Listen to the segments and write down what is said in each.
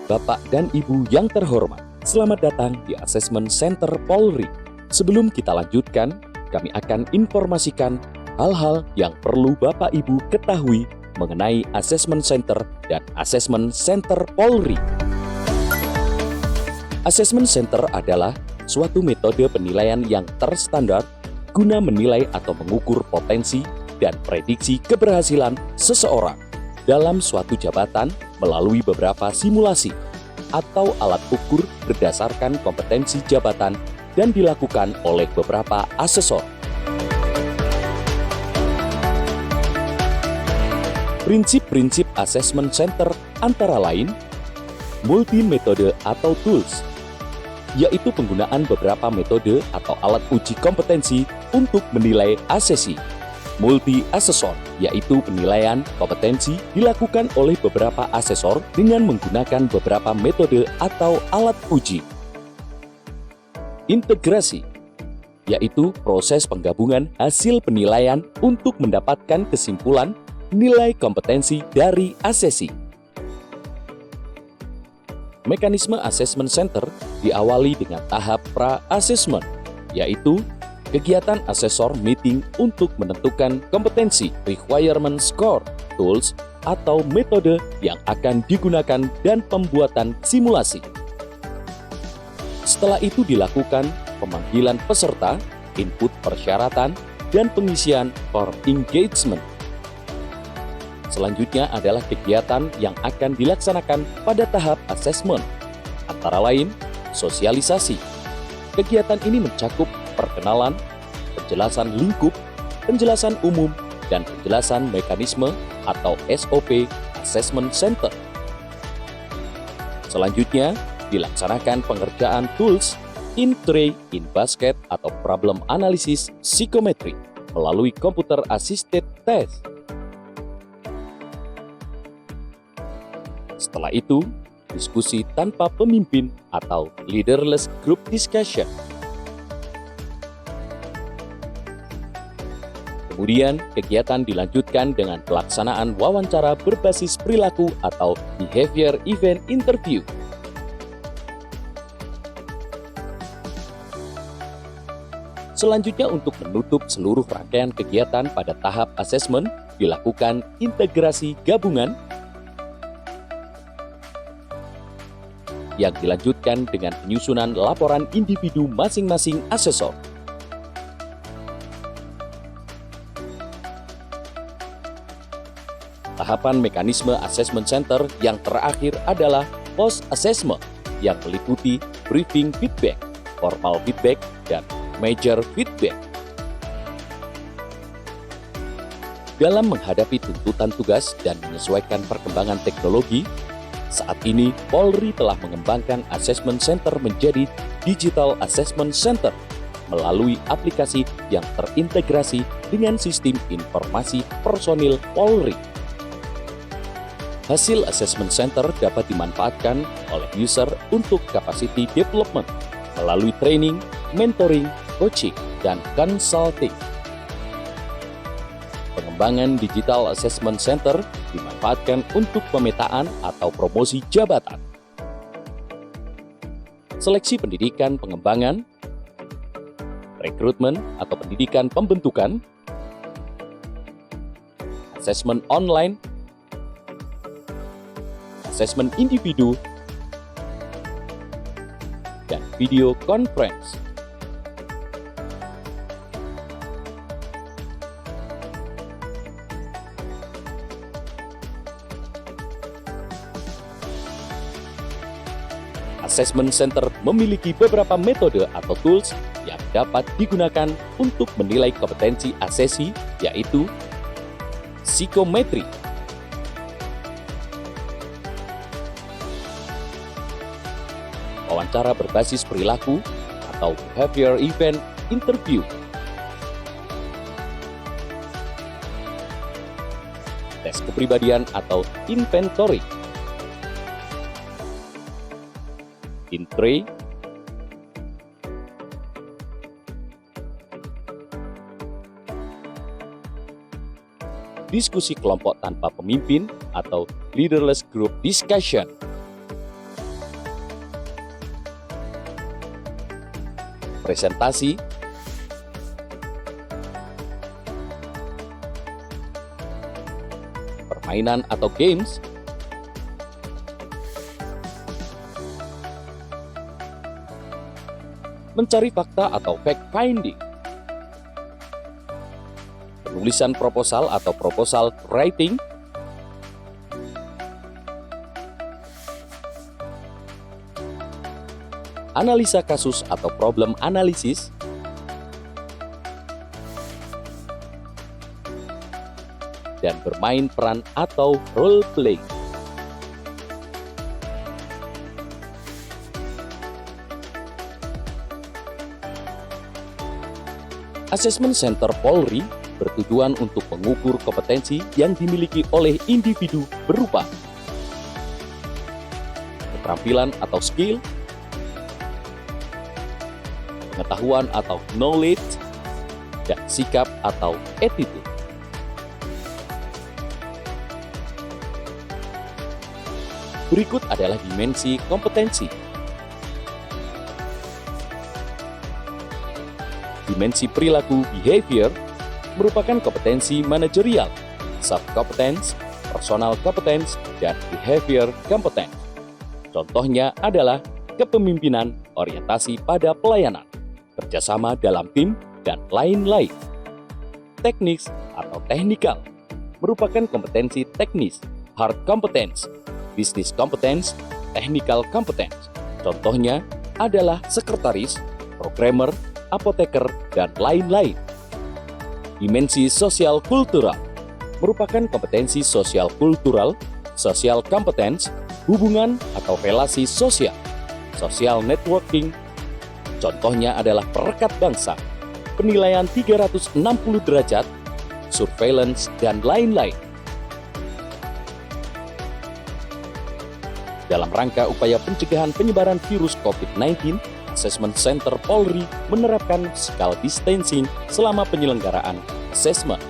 Bapak dan Ibu yang terhormat, selamat datang di Assessment Center Polri. Sebelum kita lanjutkan, kami akan informasikan hal-hal yang perlu Bapak Ibu ketahui mengenai Assessment Center dan Assessment Center Polri. Assessment Center adalah suatu metode penilaian yang terstandar guna menilai atau mengukur potensi dan prediksi keberhasilan seseorang dalam suatu jabatan melalui beberapa simulasi atau alat ukur berdasarkan kompetensi jabatan dan dilakukan oleh beberapa asesor. Prinsip-prinsip Assessment Center antara lain multi-metode atau tools, yaitu penggunaan beberapa metode atau alat uji kompetensi untuk menilai asesi. Multi-asesor, yaitu penilaian kompetensi dilakukan oleh beberapa asesor dengan menggunakan beberapa metode atau alat uji. Integrasi, yaitu proses penggabungan hasil penilaian untuk mendapatkan kesimpulan nilai kompetensi dari asesi. Mekanisme Assessment Center diawali dengan tahap pra-assessment, yaitu kegiatan asesor meeting untuk menentukan kompetensi, requirement score, tools, atau metode yang akan digunakan dan pembuatan simulasi. Setelah itu dilakukan pemanggilan peserta, input persyaratan, dan pengisian form engagement. Selanjutnya adalah kegiatan yang akan dilaksanakan pada tahap assessment, antara lain sosialisasi. Kegiatan ini mencakup perkenalan, penjelasan lingkup, penjelasan umum, dan penjelasan mekanisme atau SOP Assessment Center. Selanjutnya, dilaksanakan pengerjaan tools in tray, in basket, atau problem analysis psikometri melalui computer assisted test. Setelah itu, diskusi tanpa pemimpin atau leaderless group discussion. Kemudian, kegiatan dilanjutkan dengan pelaksanaan wawancara berbasis perilaku atau behavior event interview. Selanjutnya, untuk menutup seluruh rangkaian kegiatan pada tahap asesmen, dilakukan integrasi gabungan yang dilanjutkan dengan penyusunan laporan individu masing-masing asesor. Tahapan mekanisme Assessment Center yang terakhir adalah post-assessment yang meliputi briefing feedback, formal feedback, dan major feedback. Dalam menghadapi tuntutan tugas dan menyesuaikan perkembangan teknologi, saat ini Polri telah mengembangkan Assessment Center menjadi Digital Assessment Center melalui aplikasi yang terintegrasi dengan sistem informasi personil Polri. Hasil Assessment Center dapat dimanfaatkan oleh user untuk capacity development melalui training, mentoring, coaching, dan consulting. Pengembangan Digital Assessment Center dimanfaatkan untuk pemetaan atau promosi jabatan, seleksi pendidikan pengembangan, rekrutmen atau pendidikan pembentukan, asesmen online, asesmen individu, dan video conference. Assessment Center memiliki beberapa metode atau tools yang dapat digunakan untuk menilai kompetensi asesi, yaitu psikometri, wawancara berbasis perilaku atau behavior event interview, tes kepribadian atau inventory, in-tray, diskusi kelompok tanpa pemimpin atau leaderless group discussion. presentasi, permainan atau games, mencari fakta atau fact-finding, penulisan proposal atau proposal writing, analisa kasus atau problem analisis, dan bermain peran atau role play. Assessment Center Polri bertujuan untuk mengukur kompetensi yang dimiliki oleh individu berupa keterampilan atau skill, pengetahuan atau knowledge, dan sikap atau attitude. Berikut adalah dimensi kompetensi. Dimensi perilaku behavior merupakan kompetensi manajerial, soft competence, personal competence, dan behavior competence. Contohnya adalah kepemimpinan, orientasi pada pelayanan, kerjasama dalam tim, dan lain-lain. Teknis atau technical merupakan kompetensi teknis, hard competence, business competence, technical competence. Contohnya adalah sekretaris, programmer, apoteker, dan lain-lain. Dimensi sosial kultural merupakan kompetensi sosial kultural, social competence, hubungan atau relasi sosial, social networking. Contohnya adalah perekat bangsa, penilaian 360 derajat, surveillance, dan lain-lain. Dalam rangka upaya pencegahan penyebaran virus COVID-19, Assessment Center Polri menerapkan physical distancing selama penyelenggaraan assessment.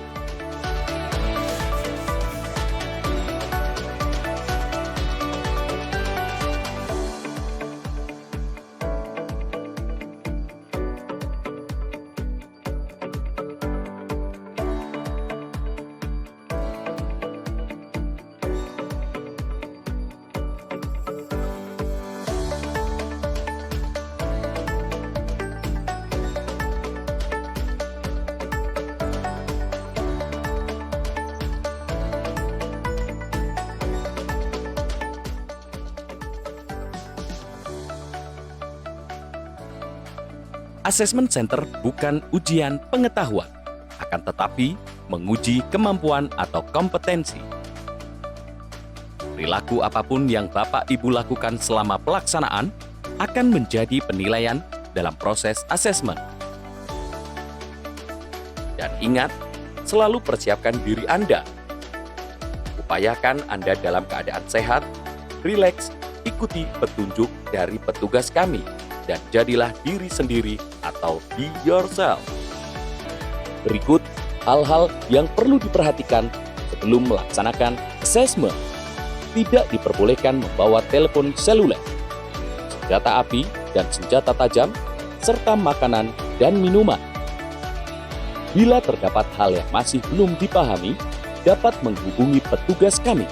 Assessment Center bukan ujian pengetahuan, akan tetapi menguji kemampuan atau kompetensi. Perilaku apapun yang Bapak Ibu lakukan selama pelaksanaan akan menjadi penilaian dalam proses asesmen. Dan ingat, selalu persiapkan diri Anda. Upayakan Anda dalam keadaan sehat, rileks, ikuti petunjuk dari petugas kami, dan jadilah diri sendiri atau be yourself. Berikut hal-hal yang perlu diperhatikan sebelum melaksanakan assessment. Tidak diperbolehkan membawa telepon seluler, senjata api dan senjata tajam, serta makanan dan minuman. Bila terdapat hal yang masih belum dipahami, dapat menghubungi petugas kami.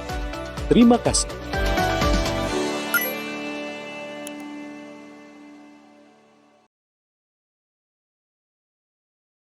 Terima kasih.